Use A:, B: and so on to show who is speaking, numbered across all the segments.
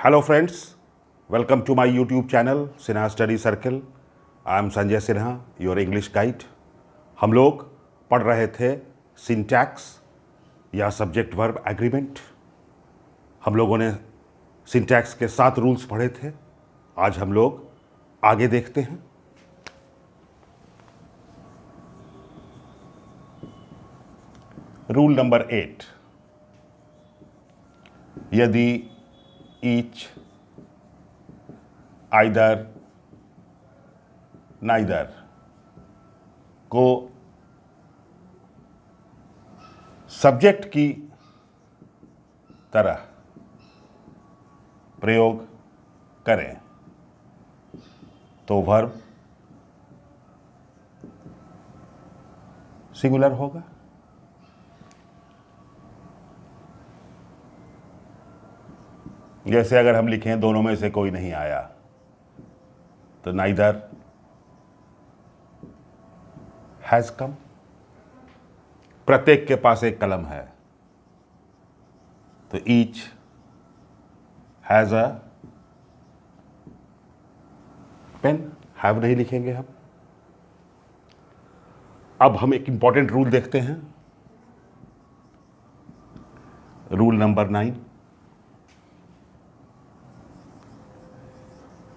A: Hello friends, welcome to my YouTube channel Sinha study circle. I am Sanjay Sinha, your English guide. हम लोग पढ़ रहे थे सिंटैक्स या सब्जेक्ट वर्ब एग्रीमेंट। हम लोगों ने सिंटैक्स के 7 रूल्स पढ़े थे। आज हम लोग आगे देखते हैं। रूल नंबर 8, यदि ईच, आइदर, नाइदर को सब्जेक्ट की तरह प्रयोग करें तो वर्ब सिंगुलर होगा। जैसे अगर हम लिखें दोनों में से कोई नहीं आया तो नाइदर हैज कम। प्रत्येक के पास एक कलम है तो each has a pen. Have नहीं लिखेंगे हम। अब हम एक इंपॉर्टेंट रूल देखते हैं। रूल नंबर 9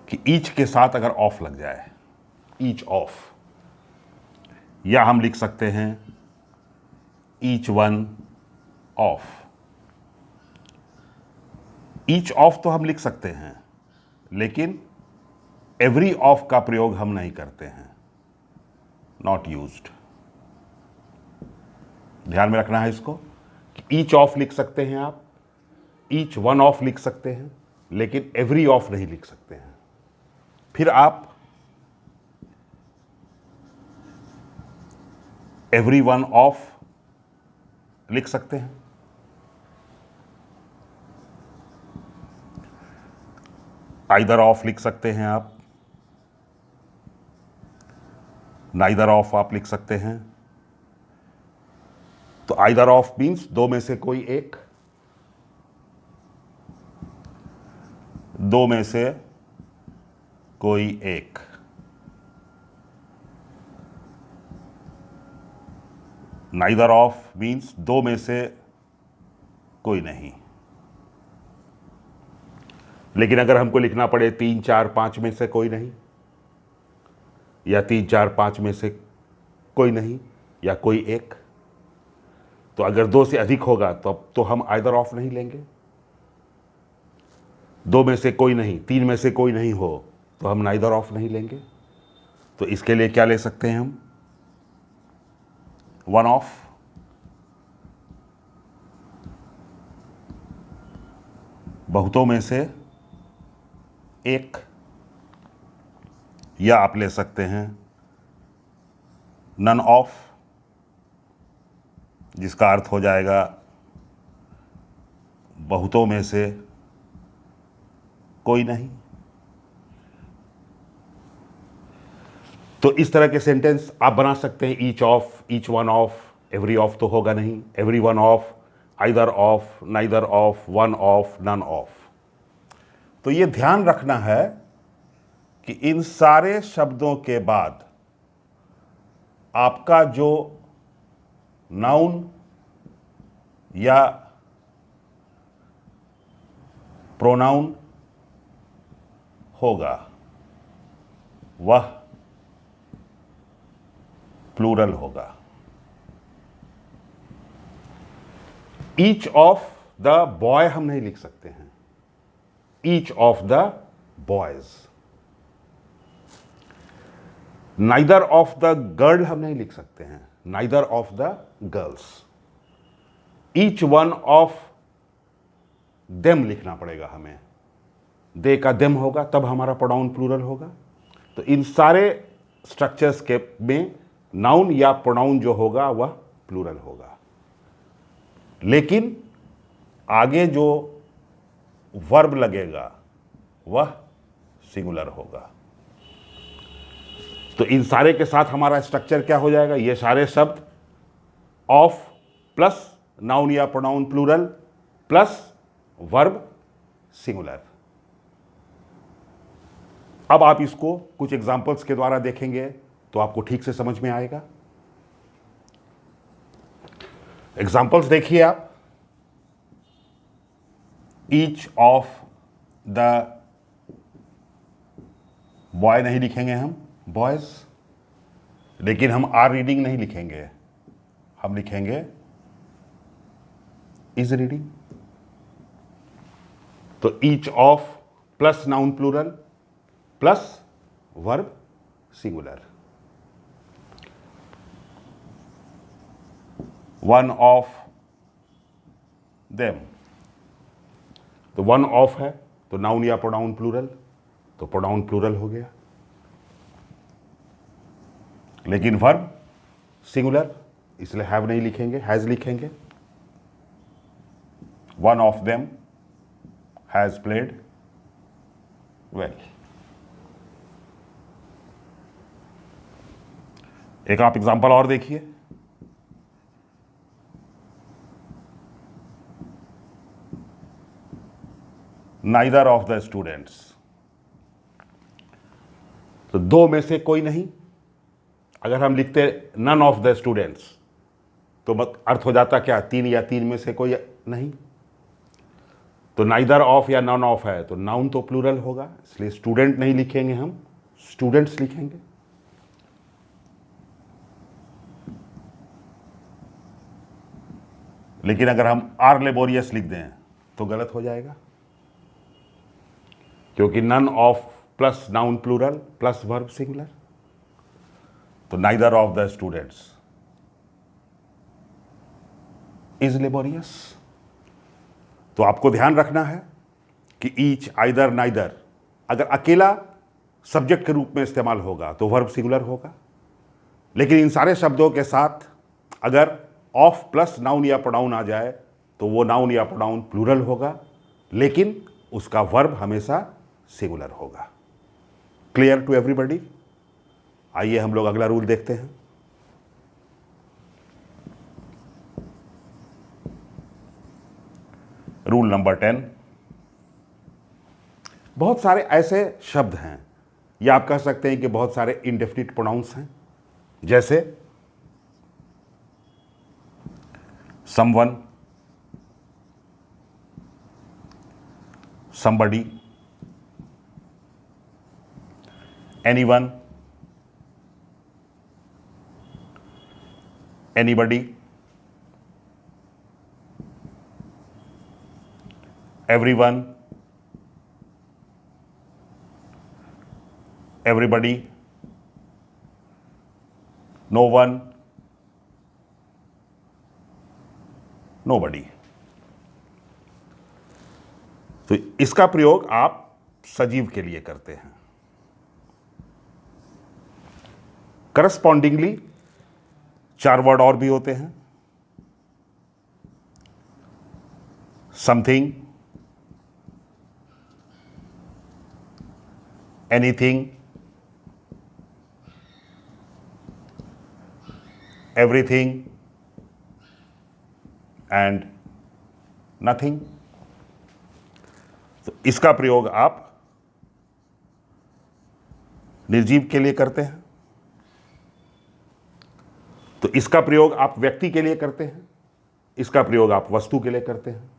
A: कि ईच के साथ अगर ऑफ लग जाए, ईच ऑफ, या हम लिख सकते हैं each one of. Each of तो हम लिख सकते हैं लेकिन एवरी ऑफ का प्रयोग हम नहीं करते हैं। Not used. ध्यान में रखना है इसको कि ईच ऑफ लिख सकते हैं आप, ईच वन ऑफ लिख सकते हैं, लेकिन एवरी ऑफ नहीं लिख सकते हैं। फिर आप एवरी वन ऑफ लिख सकते हैं। आइदर ऑफ लिख सकते हैं आप, नाइदर ऑफ आप लिख सकते हैं। तो आइदर ऑफ मीन्स दो में से कोई एक, दो में से कोई एक। नाइदर ऑफ मीन्स दो में से कोई नहीं। लेकिन अगर हमको लिखना पड़े 3, 4, 5 में से कोई नहीं, या 3, 4, 5 में से कोई नहीं, या कोई एक, तो अगर 2 से अधिक होगा तो अब तो हम आइदर ऑफ नहीं लेंगे। 2 में से कोई नहीं, 3 में से कोई नहीं हो तो हम नाइदर ऑफ नहीं लेंगे। तो इसके लिए क्या ले सकते हैं हम? One of. बहुतों में से एक, या आप ले सकते हैं नन ऑफ, जिसका अर्थ हो जाएगा बहुतों में से कोई नहीं। तो इस तरह के सेंटेंस आप बना सकते हैं। Each of, each one of, every of तो होगा नहीं, every one of, either of, neither of, one of, none of. तो ये ध्यान रखना है कि इन सारे शब्दों के बाद आपका जो नाउन या प्रोनाउन होगा वह प्लूरल होगा। ईच ऑफ द बॉय हम नहीं लिख सकते हैं, each of the boys. Neither of the girl हम नहीं लिख सकते हैं, neither of the girls. Each one of them लिखना पड़ेगा हमें। दे का देम होगा तब हमारा प्रोनाउन प्लूरल होगा। तो इन सारे स्ट्रक्चर्स के में नाउन या प्रोनाउन जो होगा वह प्लूरल होगा, लेकिन आगे जो वर्ब लगेगा वह सिंगुलर होगा। तो इन सारे के साथ हमारा स्ट्रक्चर क्या हो जाएगा? ये सारे शब्द ऑफ प्लस नाउन या pronoun plural plus verb singular. अब आप इसको कुछ एग्जाम्पल्स के द्वारा देखेंगे तो आपको ठीक से समझ में आएगा। एग्जाम्पल्स देखिए आप। ईच ऑफ द बॉय नहीं लिखेंगे हम, बॉयज, लेकिन हम आर रीडिंग नहीं लिखेंगे, हम लिखेंगे इज रीडिंग। तो each of plus noun plural plus verb singular. One of them, तो वन ऑफ है तो नाउन या प्रोनाउन प्लूरल, तो प्रोनाउन प्लूरल हो गया, लेकिन वर्ब सिंगुलर इसलिए हैव नहीं लिखेंगे, हैज लिखेंगे। One of them has played well. एक आप एग्जांपल और देखिए। नाइदर ऑफ द स्टूडेंट्स, तो दो में से कोई नहीं। अगर हम लिखते नन ऑफ द स्टूडेंट्स तो अर्थ हो जाता क्या, तीन या तीन में से कोई नहीं। तो नाइदर ऑफ या नन ऑफ है तो नाउन तो प्लूरल होगा, इसलिए स्टूडेंट नहीं लिखेंगे, हम स्टूडेंट्स लिखेंगे। लेकिन अगर हम आर लेबोरियस लिख दें तो गलत हो जाएगा, क्योंकि none of plus noun plural plus verb singular. तो neither of the students is laborious. तो आपको ध्यान रखना है कि ईच, आइदर, नाइदर अगर अकेला सब्जेक्ट के रूप में इस्तेमाल होगा तो वर्ब सिंगुलर होगा, लेकिन इन सारे शब्दों के साथ अगर ऑफ प्लस नाउन या प्रोनाउन आ जाए तो वो नाउन या प्रोनाउन प्लूरल होगा, लेकिन उसका वर्ब हमेशा सिंगुलर होगा। Clear to everybody? आइए हम लोग अगला रूल देखते हैं। Rule number 10। बहुत सारे ऐसे शब्द हैं, या आप कह सकते हैं कि बहुत सारे इंडेफिनिट प्रोनाउंस हैं, जैसे someone, somebody, anyone, anybody, everyone, everybody, no one, nobody। तो इसका प्रयोग आप सजीव के लिए करते हैं। करस्पॉन्डिंगली 4 वर्ड और भी होते हैं। Something, anything, everything and nothing. तो इसका प्रयोग आप निर्जीव के लिए करते हैं। तो इसका प्रयोग आप व्यक्ति के लिए करते हैं, इसका प्रयोग आप वस्तु के लिए करते हैं।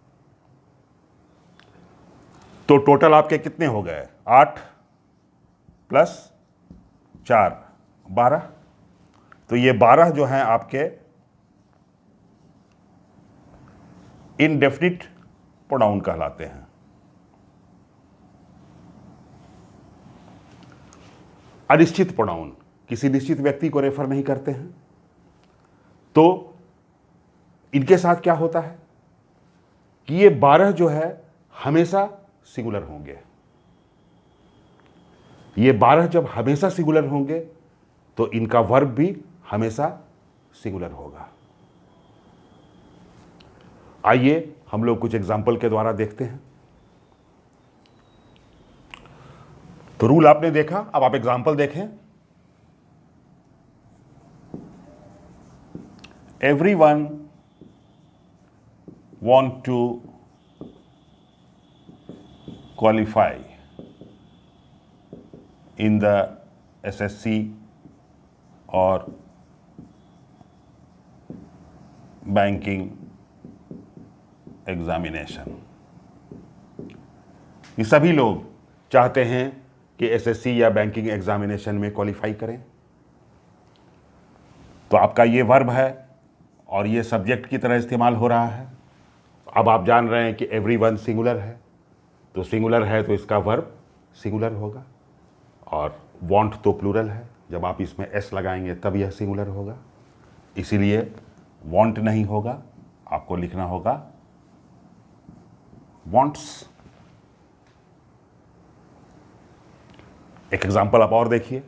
A: तो टोटल आपके कितने हो गए? 8 प्लस 4 12। तो ये 12 जो हैं आपके इनडेफिनिट प्रोनाउन कहलाते हैं। अनिश्चित प्रोनाउन किसी निश्चित व्यक्ति को रेफर नहीं करते हैं, तो इनके साथ क्या होता है कि ये 12 जो है हमेशा सिंगुलर होंगे। ये 12 जब हमेशा सिंगुलर होंगे तो इनका वर्ब भी हमेशा सिंगुलर होगा। आइए हम लोग कुछ एग्जाम्पल के द्वारा देखते हैं। तो रूल आपने देखा, अब आप एग्जाम्पल देखें। Everyone want to qualify in the SSC or banking examination. ये सभी लोग चाहते हैं कि एसएससी या बैंकिंग एग्जामिनेशन में क्वालिफाई करें। तो आपका ये वर्ब है और ये सब्जेक्ट की तरह इस्तेमाल हो रहा है। अब आप जान रहे हैं कि एवरीवन सिंगुलर है, तो सिंगुलर है तो इसका वर्ब सिंगुलर होगा, और वांट तो प्लूरल है, जब आप इसमें एस लगाएंगे तब यह सिंगुलर होगा, इसीलिए वांट नहीं होगा, आपको लिखना होगा वांट्स। एक एग्जांपल आप और देखिए।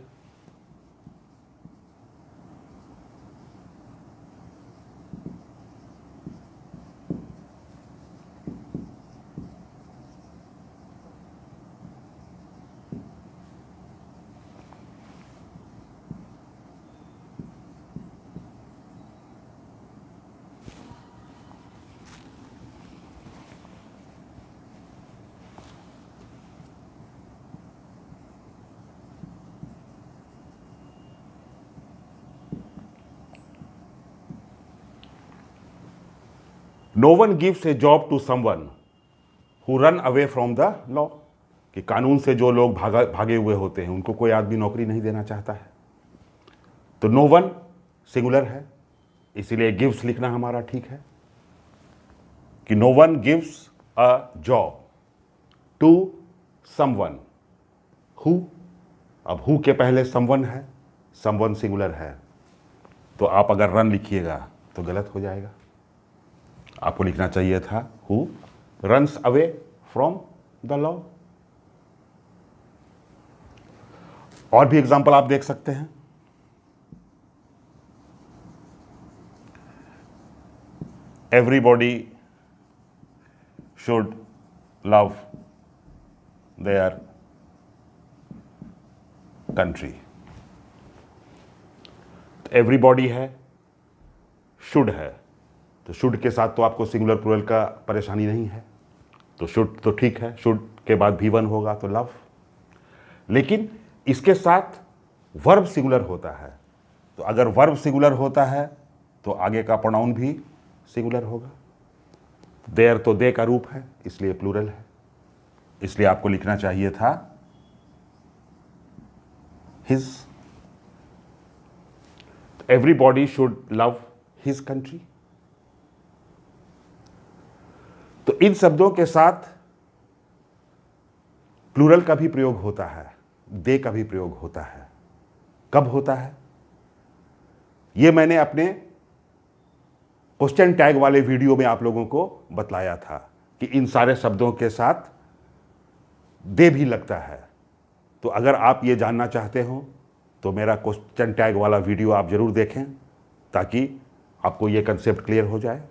A: No one gives a job to someone who run away from the law, कि कानून से जो लोग भागे हुए होते हैं उनको कोई आदमी नौकरी नहीं देना चाहता है। तो नो वन सिंगुलर है, इसीलिए गिव्स लिखना हमारा ठीक है कि no one gives a job to someone who. अब हु के पहले समवन है, समवन सिंगुलर है, तो आप अगर रन लिखिएगा तो गलत हो जाएगा। आपको लिखना चाहिए था who runs away from the law. और भी एग्जाम्पल आप देख सकते हैं। Everybody should love their country. Everybody है, शुड है, तो शुड के साथ तो आपको सिंगुलर प्लूरल का परेशानी नहीं है, तो शुड तो ठीक है, शुड के बाद भी वन होगा तो लव। लेकिन इसके साथ वर्ब सिंगुलर होता है, तो अगर वर्ब सिंगुलर होता है तो आगे का प्रोनाउन भी सिंगुलर होगा। देयर तो दे का रूप है, इसलिए प्लूरल है, इसलिए आपको लिखना चाहिए था his. Everybody should love his country. तो इन शब्दों के साथ प्लूरल का भी प्रयोग होता है, दे का भी प्रयोग होता है। कब होता है? ये मैंने अपने क्वेश्चन टैग वाले वीडियो में आप लोगों को बतलाया था कि इन सारे शब्दों के साथ दे भी लगता है। तो अगर आप ये जानना चाहते हो तो मेरा क्वेश्चन टैग वाला वीडियो आप जरूर देखें, ताकि आपको ये कंसेप्ट क्लियर हो जाए।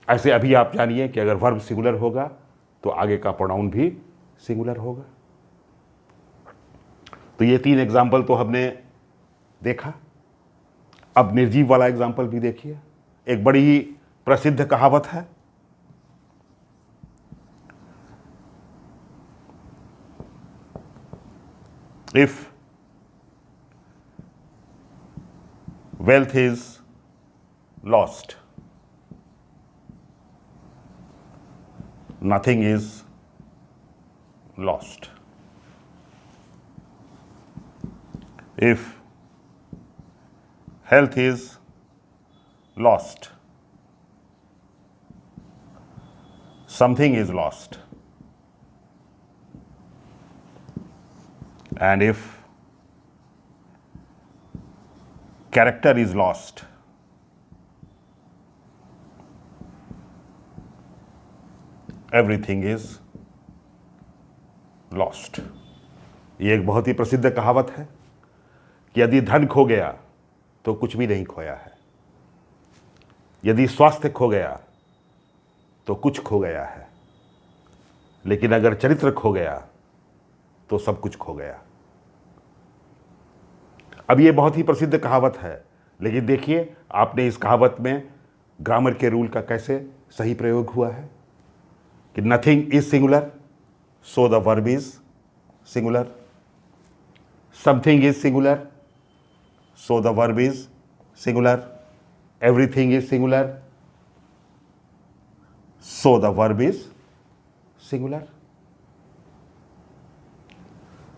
A: ऐसे अभी आप जानिए कि अगर वर्ब सिंगुलर होगा तो आगे का प्रोनाउन भी सिंगुलर होगा। तो ये 3 एग्जाम्पल तो हमने देखा। अब निर्जीव वाला एग्जाम्पल भी देखिए। एक बड़ी ही प्रसिद्ध कहावत है, if wealth is lost nothing is lost. If health is lost, something is lost. And if character is lost, everything is lost. ये एक बहुत ही प्रसिद्ध कहावत है कि यदि धन खो गया तो कुछ भी नहीं खोया है, यदि स्वास्थ्य खो गया तो कुछ खो गया है, लेकिन अगर चरित्र खो गया तो सब कुछ खो गया। अब ये बहुत ही प्रसिद्ध कहावत है, लेकिन देखिए आपने इस कहावत में ग्रामर के रूल का कैसे सही प्रयोग हुआ है कि nothing is singular, so the verb is singular, something is singular, so the verb is singular. Everything is singular, so the verb is singular.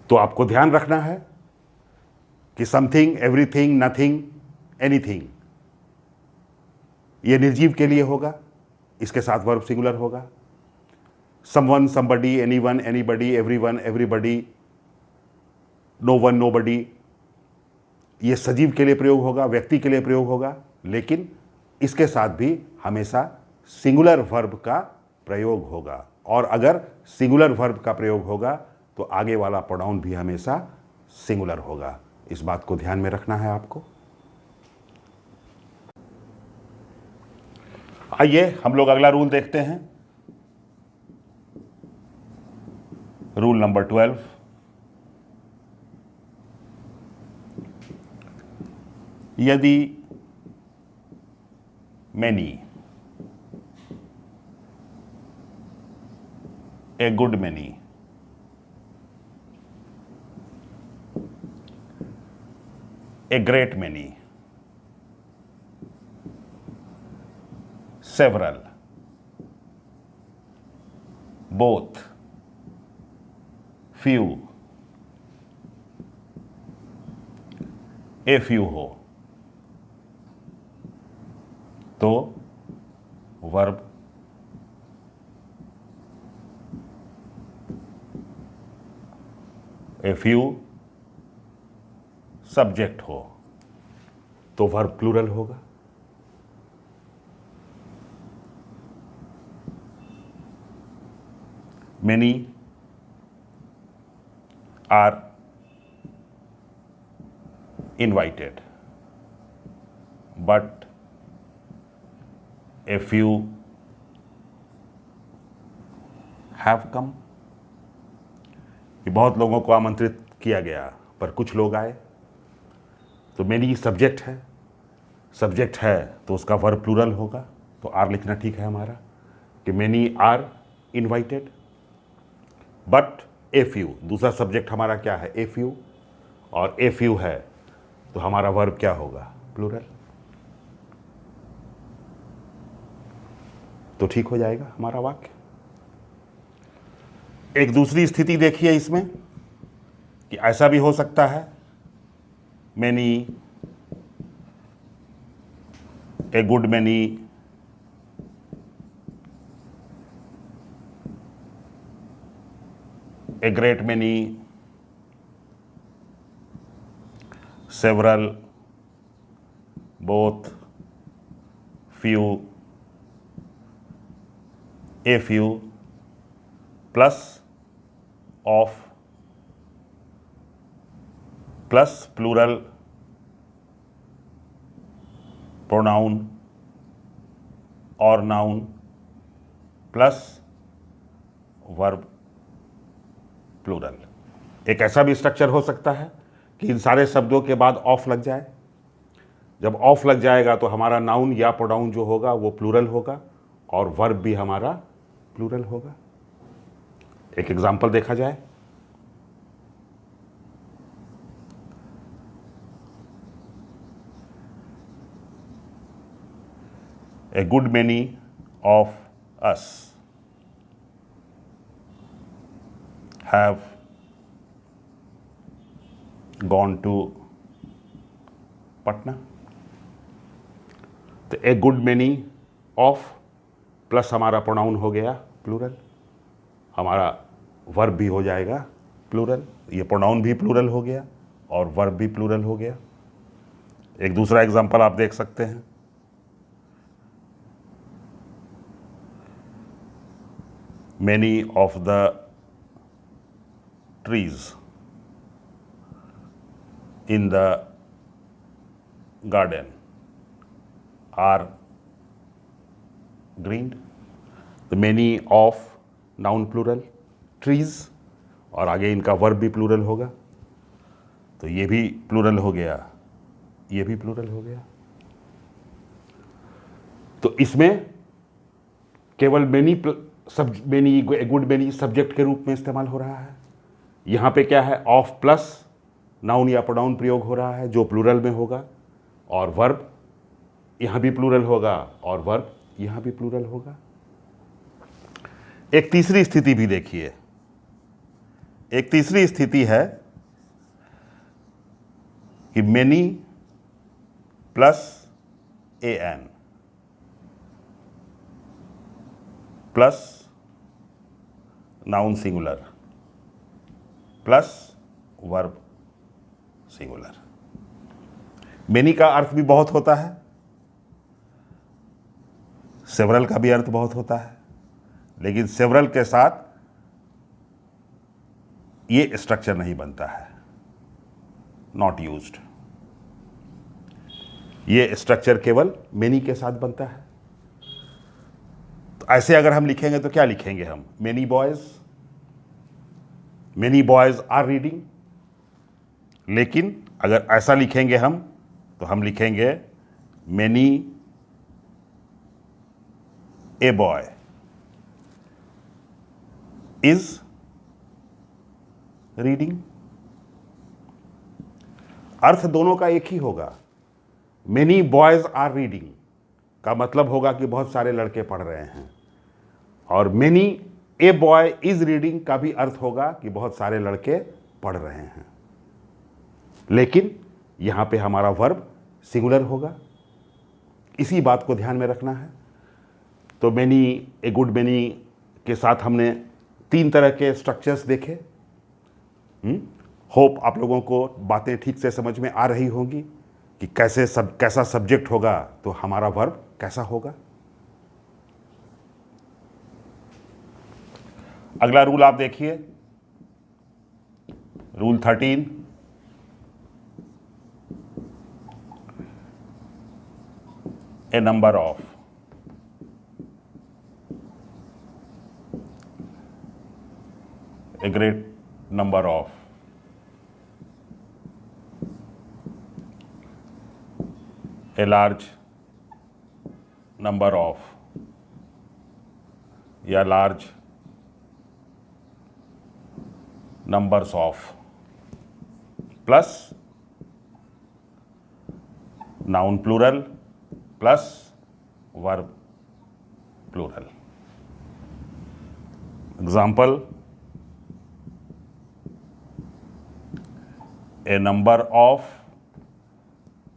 A: तो आपको ध्यान रखना है कि समथिंग, एवरीथिंग, नथिंग, एनीथिंग ये निर्जीव के लिए होगा, इसके साथ वर्ब सिंगुलर होगा. Someone, somebody, anyone, anybody, everyone, everybody, no one, nobody ये सजीव के लिए प्रयोग होगा, व्यक्ति के लिए प्रयोग होगा, लेकिन इसके साथ भी हमेशा सिंगुलर वर्ब का प्रयोग होगा. और अगर सिंगुलर वर्ब का प्रयोग होगा तो आगे वाला प्रोनाउन भी हमेशा सिंगुलर होगा. इस बात को ध्यान में रखना है आपको. आइए हम लोग अगला रूल देखते हैं. Rule number 12. यदि many, a good many, a great many, several, both, few, a few हो तो वर्ब a few सब्जेक्ट हो तो वर्ब प्लूरल होगा. Many are invited but a few have come. बहुत लोगों को आमंत्रित किया गया पर कुछ लोग आए. तो मेनी सब्जेक्ट है, सब्जेक्ट है तो उसका वर्ब प्लूरल होगा. तो आर लिखना ठीक है हमारा कि many are invited. But a few, दूसरा सब्जेक्ट हमारा क्या है? A few. और ए फ्यू है तो हमारा वर्ब क्या होगा? प्लूरल. तो ठीक हो जाएगा हमारा वाक्य. एक दूसरी स्थिति देखिए इसमें कि ऐसा भी हो सकता है many, a good many, a great many, several, both, few, a few, plus of, plus plural pronoun और नाउन प्लस वर्ब प्लूरल. एक ऐसा भी स्ट्रक्चर हो सकता है कि इन सारे शब्दों के बाद ऑफ लग जाए. जब ऑफ लग जाएगा तो हमारा नाउन या प्रोनाउन जो होगा वो प्लूरल होगा और वर्ब भी हमारा प्लूरल होगा. एक एग्जाम्पल देखा जाए. A good many of us have gone to Patna. तो ए गुड मैनी ऑफ प्लस हमारा प्रोनाउन हो गया प्लूरल, हमारा वर्ब भी हो जाएगा प्लूरल. ये प्रोनाउन भी प्लूरल हो गया और वर्ब भी प्लूरल हो गया. एक दूसरा एग्जांपल आप देख सकते हैं. Many of the trees in the garden are green. The many of noun plural, trees और आगे इनका वर्ब भी प्लूरल होगा. तो ये भी प्लूरल हो गया, ये भी प्लूरल हो गया. तो इसमें केवल मेनी गुड मेनी सब्जेक्ट के रूप में इस्तेमाल हो रहा है. यहाँ पे क्या है? ऑफ प्लस नाउन या प्रोनाउन प्रयोग हो रहा है जो प्लूरल में होगा, और वर्ब यहाँ भी प्लूरल होगा और वर्ब यहाँ भी प्लूरल होगा। एक तीसरी स्थिति भी देखिए। एक तीसरी स्थिति है कि many plus an plus noun singular plus verb singular. Many का अर्थ भी बहुत होता है, सेवरल का भी अर्थ बहुत होता है, लेकिन सेवरल के साथ ये स्ट्रक्चर नहीं बनता है, नॉट यूज्ड। ये स्ट्रक्चर केवल मेनी के साथ बनता है। तो ऐसे अगर हम लिखेंगे तो क्या लिखेंगे हम? Many boys are reading. लेकिन अगर ऐसा लिखेंगे हम तो हम लिखेंगे many a boy is reading. अर्थ दोनों का एक ही होगा। मेनी बॉयज आर रीडिंग का मतलब होगा कि बहुत सारे लड़के पढ़ रहे हैं, और many a boy is reading का भी अर्थ होगा कि बहुत सारे लड़के पढ़ रहे हैं। लेकिन यहां पे हमारा वर्ब सिंगुलर होगा, इसी बात को ध्यान में रखना है। तो मेनी, ए गुड मेनी के साथ हमने 3 तरह के स्ट्रक्चर्स देखे। होप आप लोगों को बातें ठीक से समझ में आ रही होंगी कि कैसा सब्जेक्ट होगा तो हमारा वर्ब कैसा होगा। अगला रूल आप देखिए, rule 13। A number of a great number of a large number of या large numbers of plus noun plural plus verb plural. Example, A number of,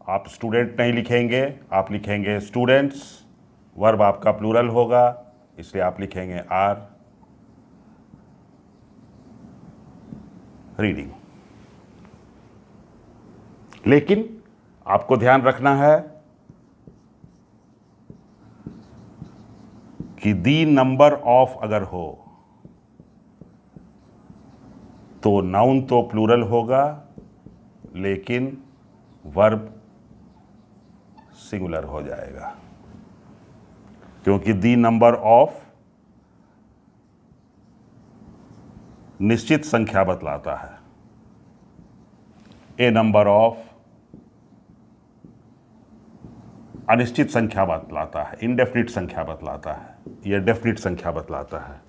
A: आप स्टूडेंट नहीं लिखेंगे, आप लिखेंगे स्टूडेंट्स। वर्ब आपका प्लूरल होगा, इसलिए आप लिखेंगे आर रीडिंग। लेकिन आपको ध्यान रखना है कि दी नंबर ऑफ अगर हो तो नाउन तो प्लूरल होगा, लेकिन वर्ब सिंगुलर हो जाएगा, क्योंकि दी नंबर ऑफ निश्चित संख्या बतलाता है, ए नंबर ऑफ अनिश्चित संख्या बतलाता है, इनडेफिनिट संख्या बतलाता है, यह डेफिनिट संख्या बतलाता है।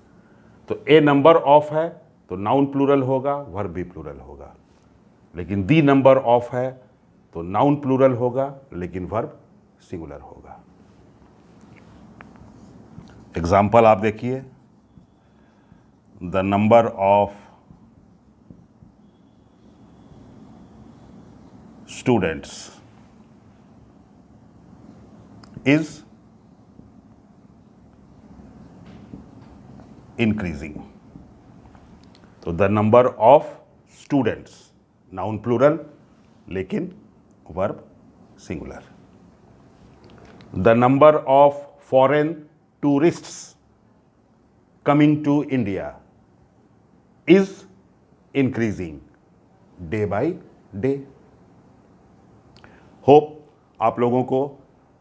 A: तो ए नंबर ऑफ है तो नाउन प्लूरल होगा, वर्ब भी प्लूरल होगा। लेकिन दी नंबर ऑफ है तो नाउन प्लूरल होगा, लेकिन वर्ब सिंगुलर होगा। एग्जाम्पल आप देखिए, the number of students is increasing. तो the number of students, noun plural लेकिन verb singular. The number of foreign tourists coming to India is increasing day by day. Hope आप लोगों को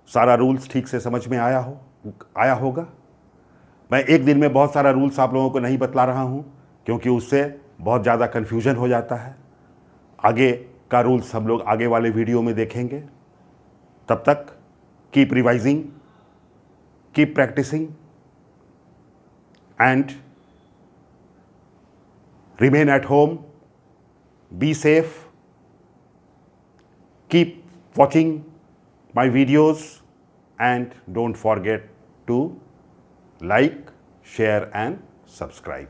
A: सारा rules ठीक से समझ में आया होगा। मैं एक दिन में बहुत सारा रूल्स आप लोगों को नहीं बतला रहा हूं, क्योंकि उससे बहुत ज़्यादा कन्फ्यूजन हो जाता है। आगे का रूल्स हम लोग आगे वाले वीडियो में देखेंगे। तब तक keep revising, keep practicing and remain at home, be safe Keep watching my videos and don't forget to like, share and subscribe.